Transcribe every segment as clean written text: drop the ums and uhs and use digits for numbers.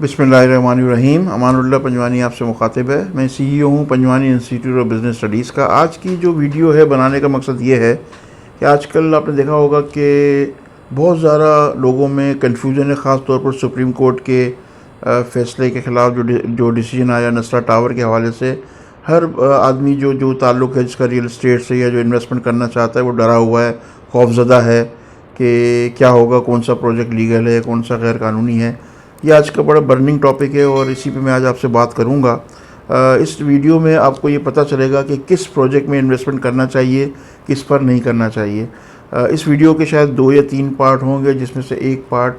बिस्मिल्लाहिर्रहमानिर्रहीम। अमानुल्लाह पंजवानी आपसे मुखातिब है। मैं CEO हूँ Panjwani institute of business studies का। आज की जो वीडियो है बनाने का मकसद ये है कि आजकल आपने देखा होगा कि बहुत ज़्यादा लोगों में कन्फ्यूजन है, ख़ास तौर पर सुप्रीम कोर्ट के फ़ैसले के ख़िलाफ़ जो डिसीजन आया नस्ला टावर के हवाले से। हर आदमी जो ताल्लुक़ है जिसका रियल इस्टेट से या जो इन्वेस्टमेंट करना चाहता है वो डरा हुआ है, खौफज़दा है कि क्या होगा, कौन सा प्रोजेक्ट लीगल है, कौन सा गैर कानूनी है। ये आज का बड़ा बर्निंग टॉपिक है और इसी पे मैं आज आपसे बात करूँगा। इस वीडियो में आपको ये पता चलेगा कि किस प्रोजेक्ट में इन्वेस्टमेंट करना चाहिए, किस पर नहीं करना चाहिए। इस वीडियो के शायद 2 या 3 पार्ट होंगे, जिसमें से एक पार्ट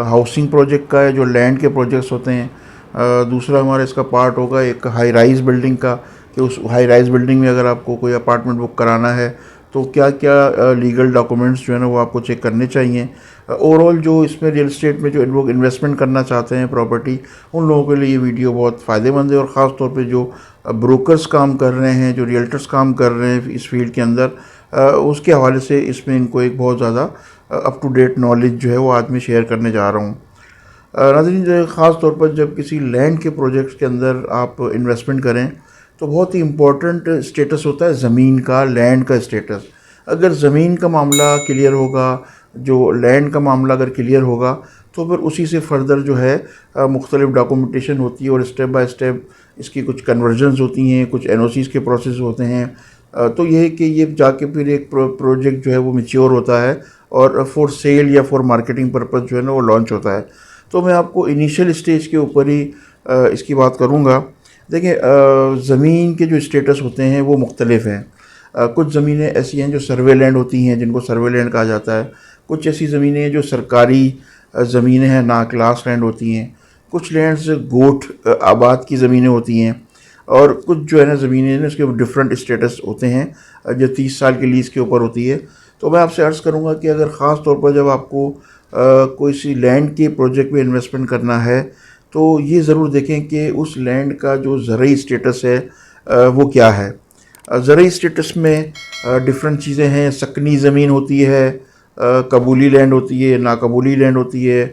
हाउसिंग प्रोजेक्ट का है, जो लैंड के प्रोजेक्ट्स होते हैं। दूसरा हमारा इसका पार्ट होगा एक हाई राइज़ बिल्डिंग का, कि उस हाई राइज़ बिल्डिंग में अगर आपको कोई अपार्टमेंट बुक कराना है तो क्या क्या लीगल डॉक्यूमेंट्स जो है ना वो आपको चेक करने चाहिए। ओवरऑल जो इसमें रियल इस्टेट में जो लोग इन्वेस्टमेंट करना चाहते हैं प्रॉपर्टी, उन लोगों के लिए ये वीडियो बहुत फ़ायदेमंद है। और ख़ास तौर पे जो ब्रोकर्स काम कर रहे हैं, जो रियल्टर्स काम कर रहे हैं इस फील्ड के अंदर, उसके हवाले से इसमें इनको एक बहुत ज़्यादा अप टू डेट नॉलेज जो है वो आज मैं शेयर करने जा रहा हूँ। नाज़रीन, ख़ास तौर पर जब किसी लैंड के प्रोजेक्ट्स के अंदर आप इन्वेस्टमेंट करें तो बहुत ही इम्पोर्टेंट स्टेटस होता है ज़मीन का, लैंड का स्टेटस। अगर ज़मीन का मामला क्लियर होगा, जो लैंड का मामला अगर क्लियर होगा, तो फिर उसी से फर्दर जो है मुख्तलिफ़ डॉक्यूमेंटेशन होती है और स्टेप बाय स्टेप इसकी कुछ कन्वर्जन्स होती हैं, कुछ NOCs के प्रोसेस होते हैं। तो ये है कि ये जाके फिर एक प्रोजेक्ट जो है वो मैच्योर होता है और फॉर सेल या फॉर मार्केटिंग पर्पज़ जो है ना वो लॉन्च होता है। तो मैं आपको इनिशियल स्टेज के ऊपर ही इसकी बात करूँगा। देखिए, ज़मीन के जो स्टेटस होते हैं वो मुख्तलिफ़ हैं। कुछ ज़मीनें ऐसी हैं जो सर्वे लैंड होती हैं, जिनको सर्वे लैंड कहा जाता है। कुछ ऐसी ज़मीनें हैं जो सरकारी ज़मीनें हैं, ना क्लास लैंड होती हैं। कुछ लैंड्स गोट आबाद की ज़मीनें होती हैं। और कुछ जो है ना ज़मीनें ना उसके डिफरेंट स्टेटस होते हैं, जो 30 साल की लीज़ के ऊपर होती है। तो मैं आपसे अर्ज़ करूँगा कि अगर ख़ास तौर पर जब आपको कोई सी लैंड के प्रोजेक्ट में इन्वेस्टमेंट करना है तो ये ज़रूर देखें कि उस लैंड का जो ज़रूरी स्टेटस है वो क्या है। ज़रूरी स्टेटस में डिफरेंट चीज़ें हैं। सकनी ज़मीन होती है, कबूली लैंड होती है, नाकबूली लैंड होती है।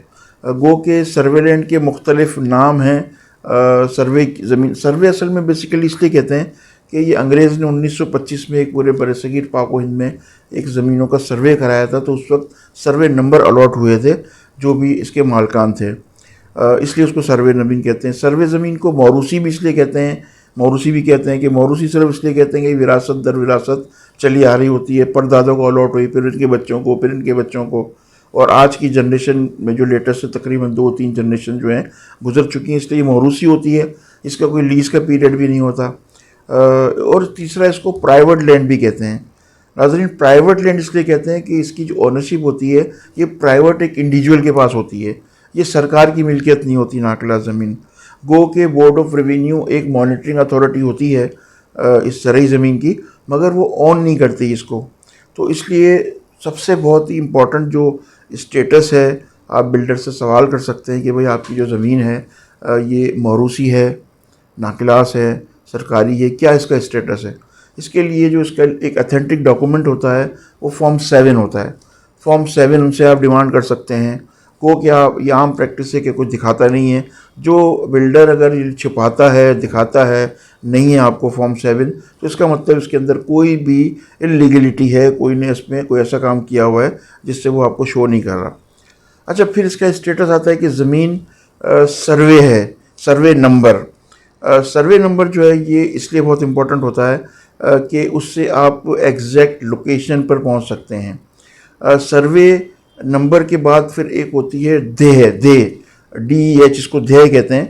गो के सर्वे लैंड के मुख्तलिफ़ नाम हैं। सर्वे ज़मीन, सर्वे असल में बेसिकली इसलिए कहते हैं कि ये अंग्रेज़ ने 1925 में एक पूरे बरसगीर पाक व हिंद में एक ज़मीनों का सर्वे कराया था। तो उस वक्त सर्वे नंबर अलॉट हुए थे जो भी इसके मालकान थे, इसलिए उसको सर्वे ज़मीन कहते हैं। सर्वे ज़मीन को मौरूसी भी इसलिए कहते हैं, मौरूसी भी कहते हैं कि मौरूसी सिर्फ इसलिए कहते हैं कि विरासत दर विरासत चली आ रही होती है, परदादों को अलॉट हुई, फिर इनके बच्चों को, फिर इनके बच्चों को। और आज की जनरेशन में जो लेटेस्ट है तकरीबन 2-3 जनरेशन जो हैं गुजर चुकी हैं, इसलिए मौरूसी होती है। इसका कोई लीज़ का पीरियड भी नहीं होता। और तीसरा, इसको प्राइवेट लैंड भी कहते हैं। नाज़रीन, प्राइवेट लैंड इसलिए कहते हैं कि इसकी जो ओनरशिप होती है ये प्राइवेट एक इंडिविजुअल के पास होती है, ये सरकार की मिल्कियत नहीं होती नाकला ज़मीन। गो के बोर्ड ऑफ रेवेन्यू एक मॉनिटरिंग अथॉरिटी होती है इस ज़रूरी ज़मीन की, मगर वो ऑन नहीं करती इसको। तो इसलिए सबसे बहुत ही इम्पोर्टेंट जो स्टेटस है, आप बिल्डर से सवाल कर सकते हैं कि भाई आपकी जो ज़मीन है ये मौरूसी है, नाक्लास है, सरकारी है, क्या इसका स्टेटस है। इसके लिए जो इसका एक अथेंटिक डॉक्यूमेंट होता है वो फॉर्म 7 होता है। फॉर्म 7 उनसे आप डिमांड कर सकते हैं। को क्या ये आम प्रैक्टिस है कि कुछ दिखाता नहीं है। जो बिल्डर अगर ये छुपाता है, दिखाता है नहीं है आपको फॉर्म 7, तो इसका मतलब इसके अंदर कोई भी इलीगलिटी है, कोई ने इसमें कोई ऐसा काम किया हुआ है जिससे वो आपको शो नहीं कर रहा। अच्छा, फिर इसका स्टेटस आता है कि ज़मीन सर्वे है, सर्वे नंबर। सर्वे नंबर जो है ये इसलिए बहुत इम्पोर्टेंट होता है कि उससे आप एग्जैक्ट लोकेशन पर पहुंच सकते हैं। सर्वे नंबर के बाद फिर एक होती है देह, DEH, इसको देह कहते हैं।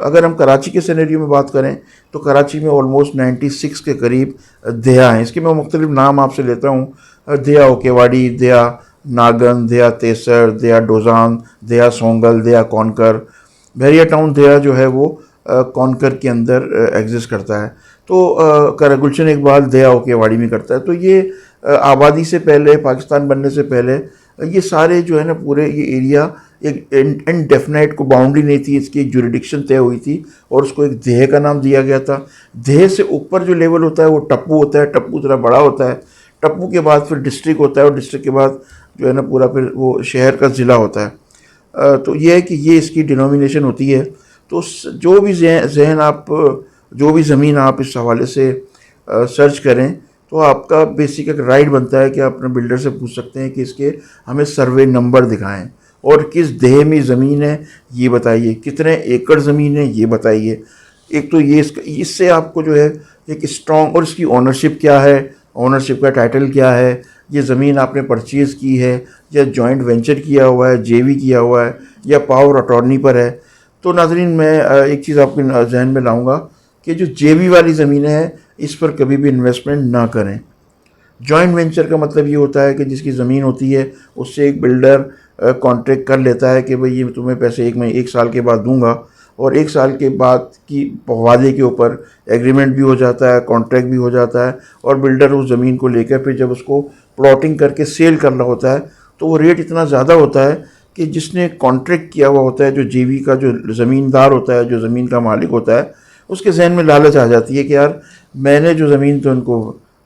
अगर हम कराची के सिनेरियो में बात करें तो कराची में ऑलमोस्ट 96 के करीब देहा हैं। इसके मैं मुख्तलिफ नाम आपसे लेता हूँ। देहा ओकेवाड़ी, देहा नागन, देहा तेसर, देहा डोजान, देहा सोंगल, देहा कौनकर। बहरिया टाउन देहा जो है वो कौनकर के अंदर एग्जिस्ट करता है। तो गुलशन इकबाल देहा ओकेवाड़ी में करता है। तो ये आबादी से पहले, पाकिस्तान बनने से पहले ये सारे जो है ना पूरे ये एरिया एक इनडेफिनाइट को बाउंड्री नहीं थी, इसकी एक जुरिडिक्शन तय हुई थी और उसको एक देह का नाम दिया गया था। देह से ऊपर जो लेवल होता है वो टप्पू होता है, टप्पू थोड़ा बड़ा होता है। टप्पू के बाद फिर डिस्ट्रिक्ट होता है और डिस्ट्रिक्ट के बाद जो है ना पूरा फिर वो शहर का ज़िला होता है। तो ये है कि ये इसकी डिनोमिनेशन होती है। तो जो भी जहन आप, जो भी ज़मीन आप इस हवाले से सर्च करें, तो आपका बेसिक एक राइट बनता है कि आप अपने बिल्डर से पूछ सकते हैं कि इसके हमें सर्वे नंबर दिखाएं, और किस देह में ज़मीन है ये बताइए, कितने एकड़ ज़मीन है ये बताइए। एक तो ये इससे आपको जो है एक स्ट्रॉन्ग, और इसकी ओनरशिप क्या है, ओनरशिप का टाइटल क्या है, ये ज़मीन आपने परचेज़ की है या जॉइंट वेंचर किया हुआ है, जेवी किया हुआ है, या पावर अटॉर्नी पर है। तो नाज़रीन, मैं एक चीज़ आपके जहन में लाऊंगा कि जो जेवी वाली ज़मीनें हैं इस पर कभी भी इन्वेस्टमेंट ना करें। जॉइंट वेंचर का मतलब ये होता है कि जिसकी ज़मीन होती है उससे एक बिल्डर कॉन्ट्रैक्ट कर लेता है कि भाई ये तुम्हें पैसे एक साल के बाद दूंगा, और एक साल के बाद की वादे के ऊपर एग्रीमेंट भी हो जाता है, कॉन्ट्रैक्ट भी हो जाता है, और बिल्डर उस ज़मीन को लेकर फिर जब उसको प्लॉटिंग करके सेल करना होता है तो वो रेट इतना ज़्यादा होता है कि जिसने कॉन्ट्रैक्ट किया हुआ होता है, जो जेवी का जो ज़मींदार होता है, जो ज़मीन का मालिक होता है, उसके जहन में लालच आ जाती है कि यार मैंने जो ज़मीन तो उनको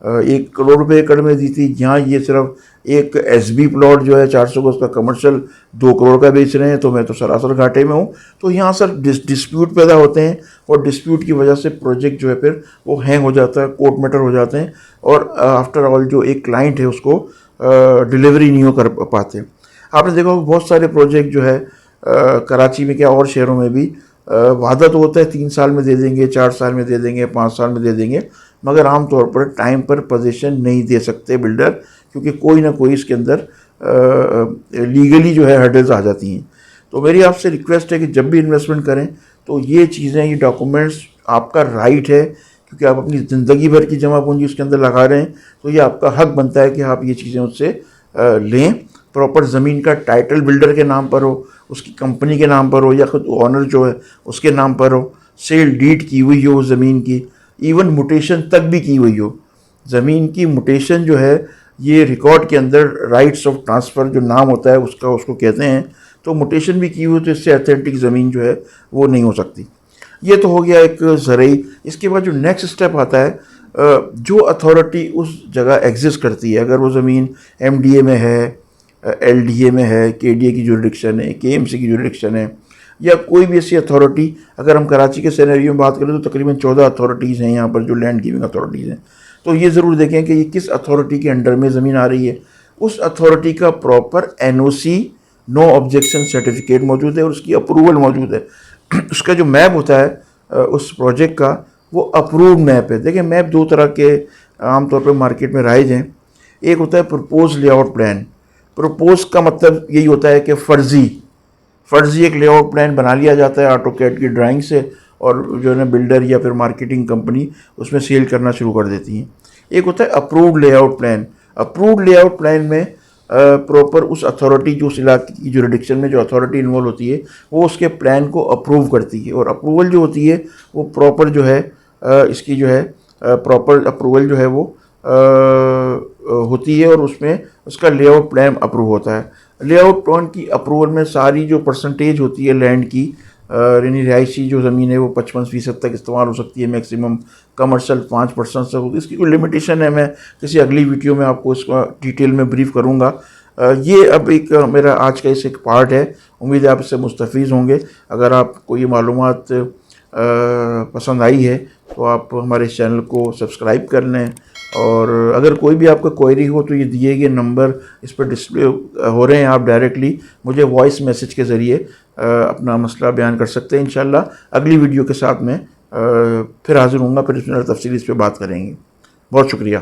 1 करोड़ रुपये एकड़ में दी थी, यहाँ ये सिर्फ एक एसबी प्लॉट जो है 400 गज का कमर्शियल 2 करोड़ का बेच रहे हैं, तो मैं तो सरासर घाटे में हूँ। तो यहाँ सर डिस्प्यूट पैदा होते हैं, और डिस्प्यूट की वजह से प्रोजेक्ट जो है फिर वो हैंग हो जाता है, कोर्ट मैटर हो जाते हैं, और आफ्टर ऑल जो एक क्लाइंट है उसको डिलीवरी नहीं हो कर पाते। आपने देखा होगा बहुत सारे प्रोजेक्ट जो है कराची में क्या और शहरों में भी वादा तो होता है 3 साल में दे देंगे, 4 साल में दे देंगे, 5 साल में दे देंगे, मगर आमतौर पर टाइम पर पोजीशन नहीं दे सकते बिल्डर, क्योंकि कोई ना कोई इसके अंदर लीगली जो है हर्डल्स आ जाती हैं। तो मेरी आपसे रिक्वेस्ट है कि जब भी इन्वेस्टमेंट करें तो ये चीज़ें, ये डॉक्यूमेंट्स आपका राइट है, क्योंकि आप अपनी ज़िंदगी भर की जमा पूंजी उसके अंदर लगा रहे हैं, तो ये आपका हक बनता है कि आप ये चीज़ें उससे लें। प्रॉपर ज़मीन का टाइटल बिल्डर के नाम पर हो, उसकी कंपनी के नाम पर हो, या खुद ओनर जो है उसके नाम पर हो, सेल डीड की हुई हो ज़मीन की, इवन मुटेशन तक भी की हुई हो। ज़मीन की मुटेशन जो है ये रिकॉर्ड के अंदर राइट्स ऑफ ट्रांसफ़र जो नाम होता है उसको कहते हैं, तो मुटेशन भी की हुई तो इससे अथेंटिक ज़मीन जो है वो नहीं हो सकती। ये तो हो गया एक ज़रूरी। इसके बाद जो नेक्स्ट स्टेप आता है, जो अथॉरिटी उस जगह एग्जिस्ट करती है, अगर वो ज़मीन एमडीए में है, एलडीए में है, केडीए की जुरिडिक्शन है, केएमसी की जुरिडिक्शन है, या कोई भी ऐसी अथॉरिटी, अगर हम कराची के सिनेरियो में बात करें तो तकरीबन 14 अथॉरिटीज़ हैं यहाँ पर जो लैंड गिविंग अथॉरिटीज़ हैं। तो ये ज़रूर देखें कि ये किस अथॉरिटी के अंडर में ज़मीन आ रही है, उस अथॉरिटी का proper NOC, no objection certificate मौजूद है, और उसकी अप्रूवल मौजूद है। उसका जो मैप होता है उस प्रोजेक्ट का, वो अप्रूव्ड मैप है। देखिए, मैप 2 तरह के आमतौर पर मार्केट में राइज हैं। एक होता है प्रपोज लेआउट प्लान। प्रपोज का मतलब यही होता है कि फ़र्ज़ी एक लेआउट प्लान बना लिया जाता है ऑटोकैड की ड्राइंग से, और जो है ना बिल्डर या फिर मार्केटिंग कंपनी उसमें सेल करना शुरू कर देती हैं। एक होता है approved layout plan. Approved layout plan में प्रॉपर उस अथॉरिटी, जो उस इलाके की जुरिडिक्शन में जो अथॉरिटी इन्वॉल्व होती है, वो उसके प्लान को अप्रूव करती है, और अप्रूवल जो होती है वो प्रॉपर जो है इसकी जो है प्रॉपर अप्रूवल जो है वो होती है, और उसमें उसका लेआउट प्लान अप्रूव होता है। लेआउट प्लान की अप्रूवल में सारी जो परसेंटेज होती है लैंड की, यानी रिहायशी जो ज़मीन है वो 55% तक इस्तेमाल हो सकती है, मैक्सिमम कमर्शियल 5% तक होगी। इसकी कोई लिमिटेशन है, मैं किसी अगली वीडियो में आपको इसका डिटेल में ब्रीफ करूँगा। ये अब एक मेरा आज का इस एक पार्ट है। उम्मीद है आप इससे मुस्तफ़ीज़ होंगे। अगर आपको ये मालूमात पसंद आई है तो आप हमारे इस चैनल को सब्सक्राइब कर लें, और अगर कोई भी आपका क्वेरी हो तो ये दिए गए नंबर इस पर डिस्प्ले हो रहे हैं, आप डायरेक्टली मुझे वॉइस मैसेज के ज़रिए अपना मसला बयान कर सकते हैं। इंशाल्लाह अगली वीडियो के साथ मैं फिर हाज़िर हूँगा, फिर इसमें तफसीली इस पर बात करेंगे। बहुत शुक्रिया।